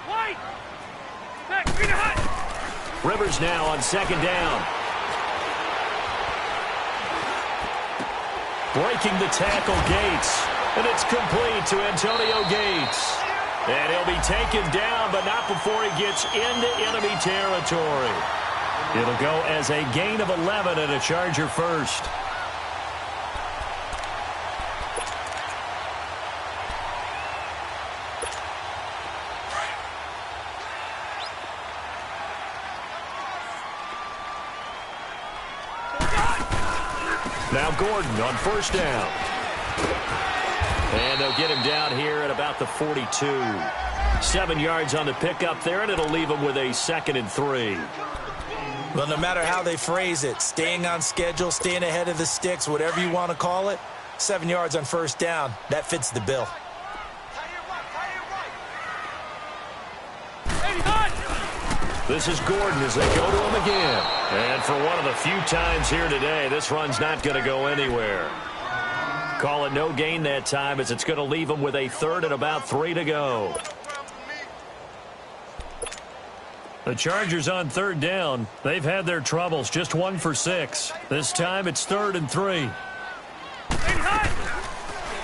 White. Back, beat it hot. Rivers now on second down. Breaking the tackle, Gates. And it's complete to Antonio Gates. And he'll be taken down, but not before he gets into enemy territory. It'll go as a gain of 11 and a Charger first. Now Gordon on first down. And they'll get him down here at about the 42. 7 yards on the pickup there, and it'll leave him with a 2nd and 3. Well, no matter how they phrase it, staying on schedule, staying ahead of the sticks, whatever you want to call it, 7 yards on first down, that fits the bill. This is Gordon as they go to him again. And for one of the few times here today, this run's not going to go anywhere. call it no gain that time as it's going to leave them with a third and about 3 to go. The Chargers on third down. They've had their troubles, just 1 for 6. This time it's 3rd and 3.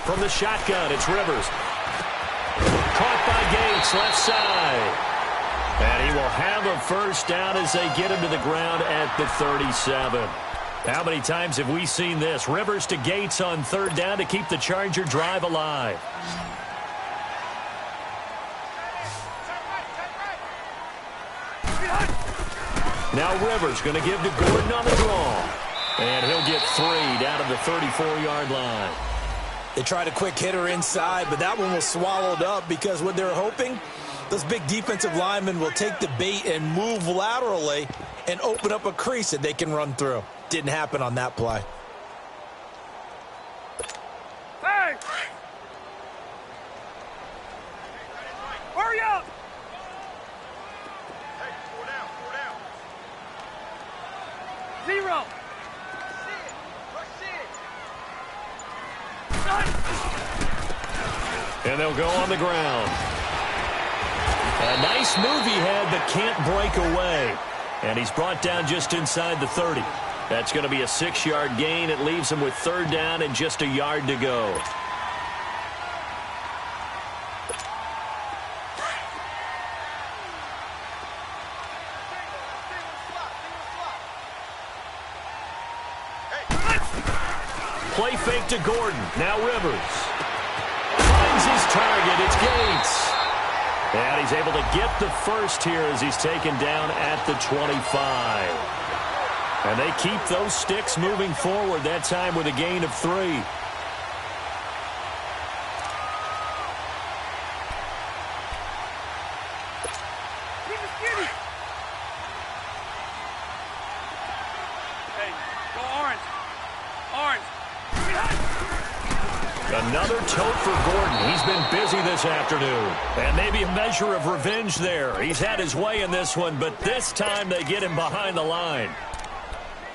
From the shotgun, it's Rivers. Caught by Gates, left side. And he will have a first down as they get him to the ground at the 37. How many times have we seen this? Rivers to Gates on third down to keep the Charger drive alive. Now Rivers going to give to Gordon on the draw. And he'll get 3 down to the 34-yard line. They tried a quick hitter inside, but that one was swallowed up because what they're hoping, those big defensive linemen will take the bait and move laterally and open up a crease that they can run through. Didn't happen on that play. Hey! Hurry up! Hey, 4 down, 4 down. 0. And they'll go on the ground. A nice move he had, but can't break away. And he's brought down just inside the 30. That's going to be a 6-yard gain. It leaves him with third down and just a yard to go. Play fake to Gordon. Now Rivers. Finds his target. It's Gates. And he's able to get the first here as he's taken down at the 25. And they keep those sticks moving forward, that time with a gain of 3. Hey, go orange. Orange. Another tote for Gordon. He's been busy this afternoon. And maybe a measure of revenge there. He's had his way in this one, but this time they get him behind the line.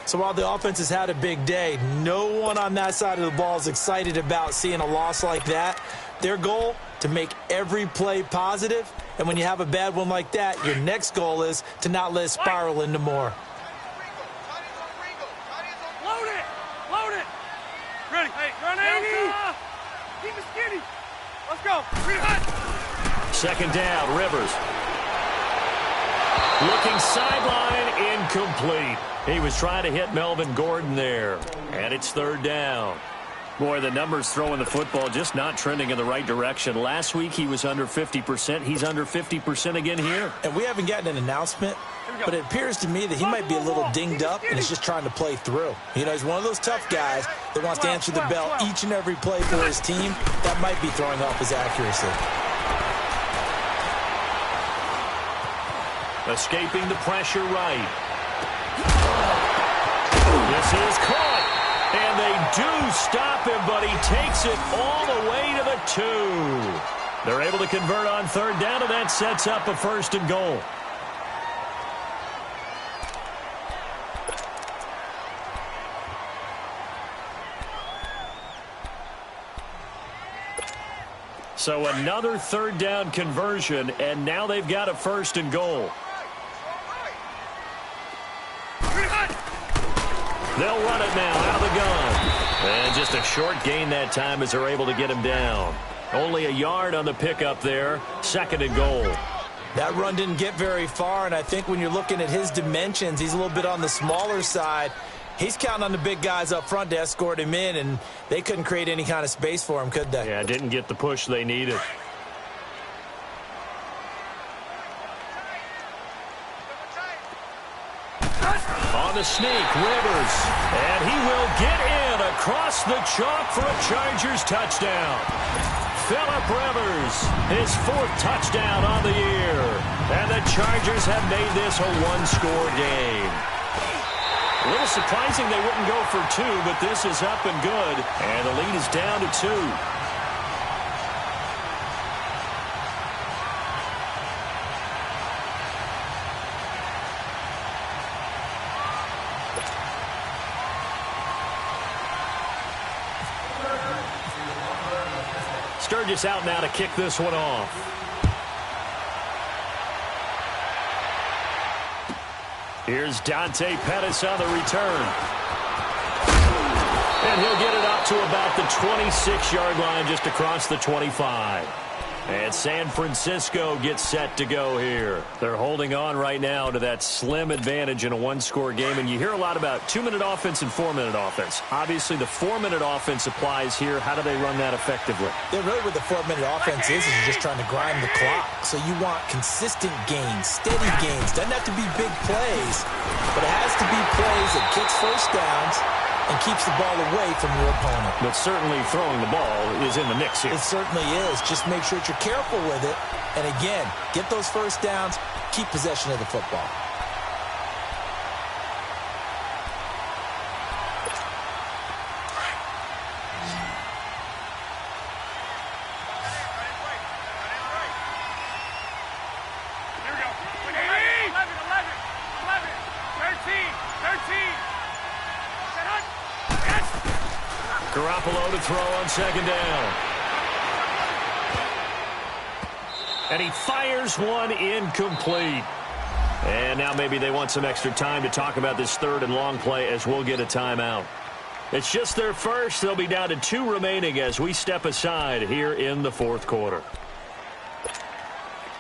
So while the offense has had a big day, no one on that side of the ball is excited about seeing a loss like that. Their goal, to make every play positive. And when you have a bad one like that, your next goal is to not let it spiral into more. Load it! Load it! Ready. Hey, run 80! Keep it skinny. Let's go. Second down, Rivers. Looking sideline, incomplete. He was trying to hit Melvin Gordon there. And it's third down. Boy, the numbers throwing the football just not trending in the right direction. Last week he was under 50%. He's under 50% again here. And we haven't gotten an announcement, but it appears to me that he might be a little dinged up and is just trying to play through. You know, he's one of those tough guys that wants to answer the bell each and every play for his team. That might be throwing off his accuracy. Escaping the pressure right. This is caught. And they do stop him, but he takes it all the way to the 2. They're able to convert on third down, and that sets up a first and goal. So another third down conversion, and now they've got a first and goal. They'll run it now out of the gun. And just a short gain that time as they're able to get him down. Only a yard on the pickup there. Second and goal. That run didn't get very far, and I think when you're looking at his dimensions, he's a little bit on the smaller side. He's counting on the big guys up front to escort him in, and they couldn't create any kind of space for him, could they? Yeah, didn't get the push they needed. On the sneak, Rivers. And he will get in across the chalk for a Chargers touchdown. Phillip Rivers, his 4th touchdown on the year. And the Chargers have made this a one-score game. A little surprising they wouldn't go for 2, but this is up and good. And the lead is down to 2. Sturgis out now to kick this one off. Here's Dante Pettis on the return. And he'll get it up to about the 26-yard line, just across the 25. And San Francisco gets set to go here. They're holding on right now to that slim advantage in a one-score game. And you hear a lot about 2-minute offense and 4-minute offense. Obviously, the 4-minute offense applies here. How do they run that effectively? Yeah, really what the 4-minute offense is you're just trying to grind the clock. So you want consistent gains, steady gains. Doesn't have to be big plays, but it has to be plays that gets first downs and keeps the ball away from your opponent. But certainly throwing the ball is in the mix here. It certainly is. Just make sure that you're careful with it. And again, get those first downs, keep possession of the football. Here we go. 13. Garoppolo to throw on second down. And he fires one incomplete. And now maybe they want some extra time to talk about this third and long play as we'll get a timeout. It's just their first. They'll be down to 2 remaining as we step aside here in the fourth quarter.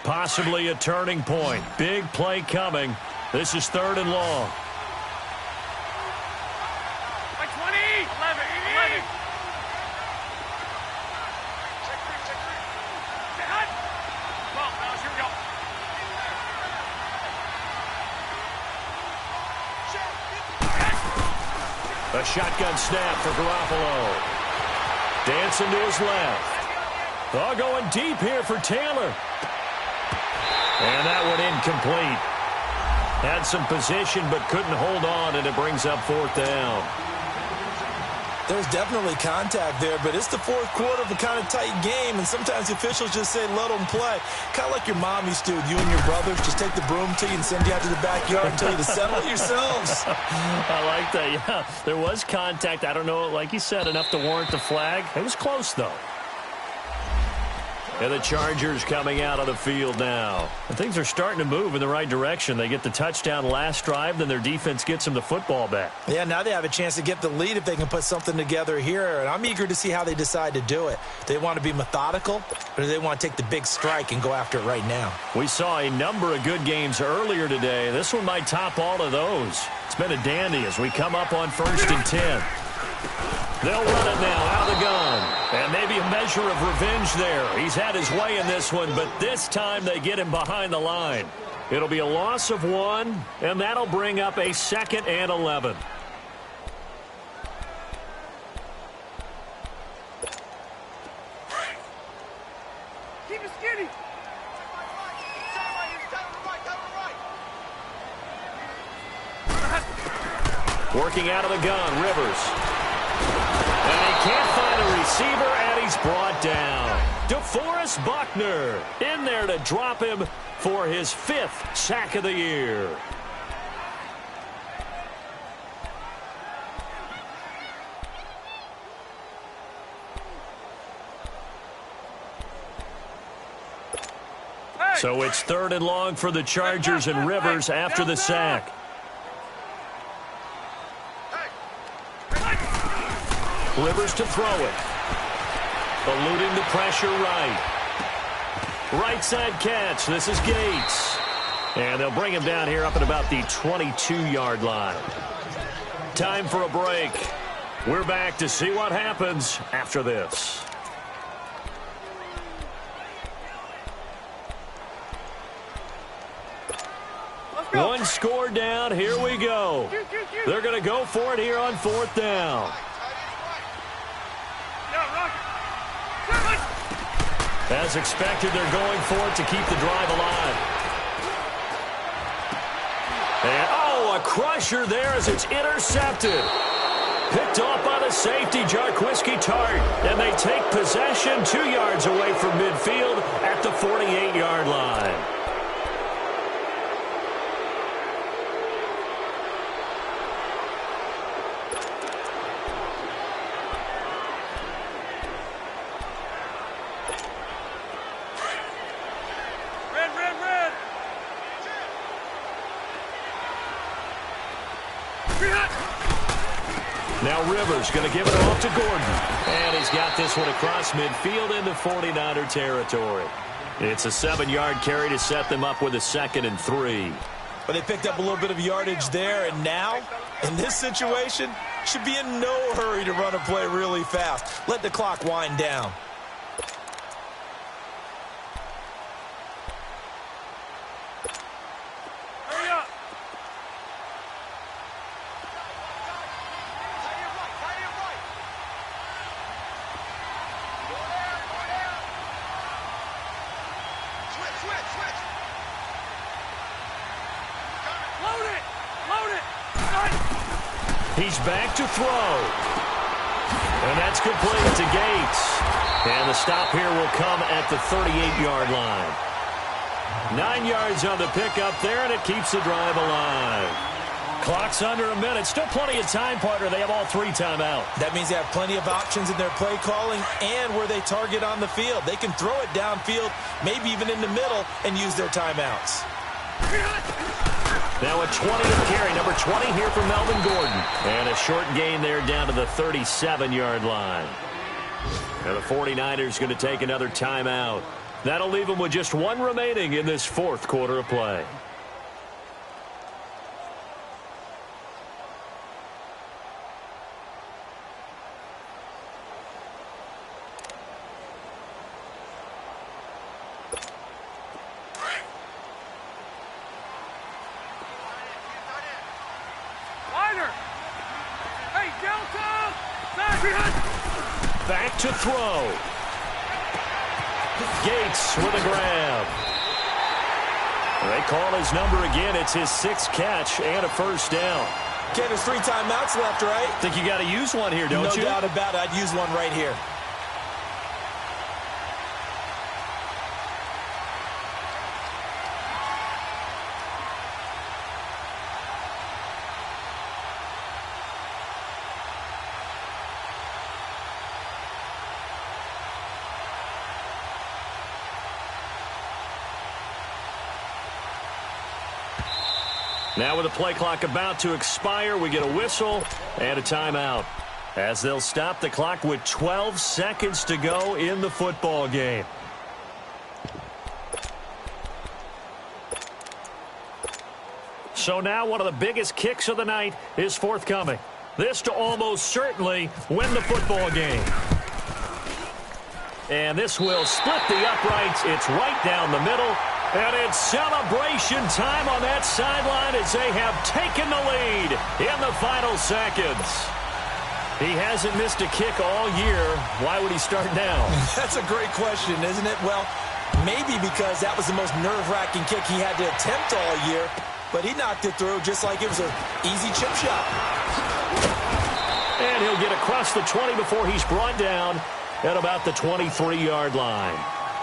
Possibly a turning point. Big play coming. This is third and long. 11. Here we go. A shotgun snap for Garoppolo. Dancing to his left. Oh, going deep here for Taylor. And that one incomplete. Had some position but couldn't hold on, and it brings up fourth down. There's definitely contact there, but it's the fourth quarter of a kind of tight game, and sometimes the officials just say, let them play. Kind of like your mom used to with you and your brothers. Just take the broom to you and send you out to the backyard and tell you to settle it yourselves. I like that, yeah. There was contact. I don't know, like you said, enough to warrant the flag. It was close, though. And the Chargers coming out on the field now. And things are starting to move in the right direction. They get the touchdown last drive, then their defense gets them the football back. Yeah, now they have a chance to get the lead if they can put something together here. And I'm eager to see how they decide to do it. Do they want to be methodical, or do they want to take the big strike and go after it right now? We saw a number of good games earlier today. This one might top all of those. It's been a dandy as we come up on 1st and 10. They'll run it now out of the gun. And maybe a measure of revenge there. He's had his way in this one, but this time they get him behind the line. It'll be a loss of 1, and that'll bring up a 2nd and 11. Keep it skinny. Working out of the gun, Rivers. And they can't find a receiver, and he's brought down. DeForest Buckner in there to drop him for his 5th sack of the year. So it's 3rd and long for the Chargers and Rivers after the sack. Rivers to throw it. Eluding the pressure right. Right side catch. This is Gates. And they'll bring him down here up at about the 22-yard line. Time for a break. We're back to see what happens after this. One score down. Here we go. They're going to go for it here on 4th down. As expected, they're going for it to keep the drive alive. And, a crusher there as it's intercepted. Picked off by the safety, Jarquiski Tart. And they take possession 2 yards away from midfield at the 48-yard line. Now Rivers going to give it off to Gordon. And he's got this one across midfield into 49er territory. It's a 7-yard carry to set them up with a 2nd and 3. But they picked up a little bit of yardage there, and now, in this situation, should be in no hurry to run a play really fast. Let the clock wind down. Hurry up. Load it. Load it. He's back to throw. And that's complete to Gates. And the stop here will come at the 38-yard line. 9 yards on the pickup there, and it keeps the drive alive. Clock's under a minute. Still plenty of time, partner. They have all 3 timeouts. That means they have plenty of options in their play calling and where they target on the field. They can throw it downfield, maybe even in the middle, and use their timeouts. Now a 20th carry, number 20 here for Melvin Gordon. And a short gain there down to the 37-yard line. And the 49ers going to take another timeout. That'll leave them with just 1 remaining in this 4th quarter of play. Back to throw. Gates with a grab. They call his number again. It's his 6th catch and a first down. Ken, there's 3 timeouts left, right? Think you got to use one here, don't you? No doubt about it. I'd use one right here. Now with the play clock about to expire, we get a whistle and a timeout as they'll stop the clock with 12 seconds to go in the football game. So now one of the biggest kicks of the night is forthcoming. This to almost certainly win the football game. And this will split the uprights. It's right down the middle. And it's celebration time on that sideline as they have taken the lead in the final seconds. He hasn't missed a kick all year. Why would he start now? That's a great question, isn't it? Well, maybe because that was the most nerve-wracking kick he had to attempt all year, but he knocked it through just like it was an easy chip shot. And he'll get across the 20 before he's brought down at about the 23-yard line.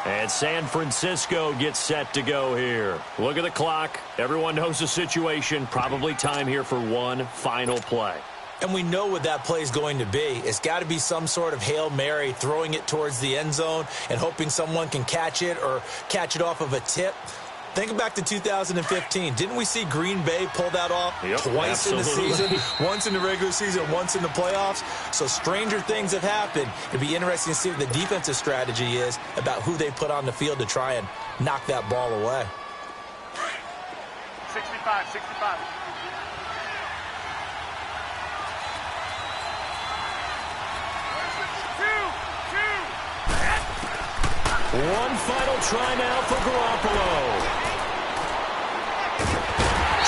And San Francisco gets set to go here. Look at the clock. Everyone knows the situation. Probably time here for one final play. And we know what that play is going to be. It's got to be some sort of Hail Mary, throwing it towards the end zone and hoping someone can catch it or catch it off of a tip. Think back to 2015. Didn't we see Green Bay pull that off twice in the season? Once in the regular season, once in the playoffs. So stranger things have happened. It'd be interesting to see what the defensive strategy is about who they put on the field to try and knock that ball away. 65, 65. One final try now for Garoppolo.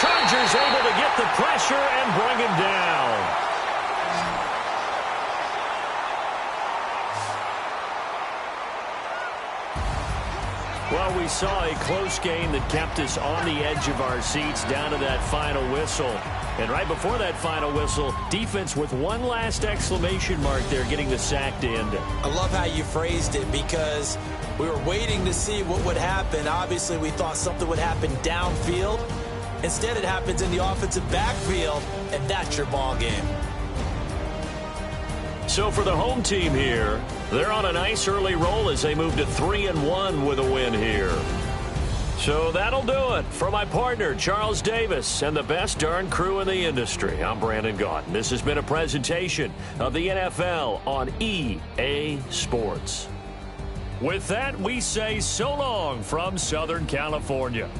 Chargers able to get the pressure and bring him down. Well, we saw a close game that kept us on the edge of our seats down to that final whistle. And right before that final whistle, defense with one last exclamation mark there, getting the sack to end it. I love how you phrased it because we were waiting to see what would happen. Obviously, we thought something would happen downfield. Instead, it happens in the offensive backfield, and that's your ball game. So for the home team here, they're on a nice early roll as they move to 3-1 with a win here. So that'll do it. For my partner, Charles Davis, and the best darn crew in the industry, I'm Brandon Gaudin. This has been a presentation of the NFL on EA Sports. With that, we say so long from Southern California.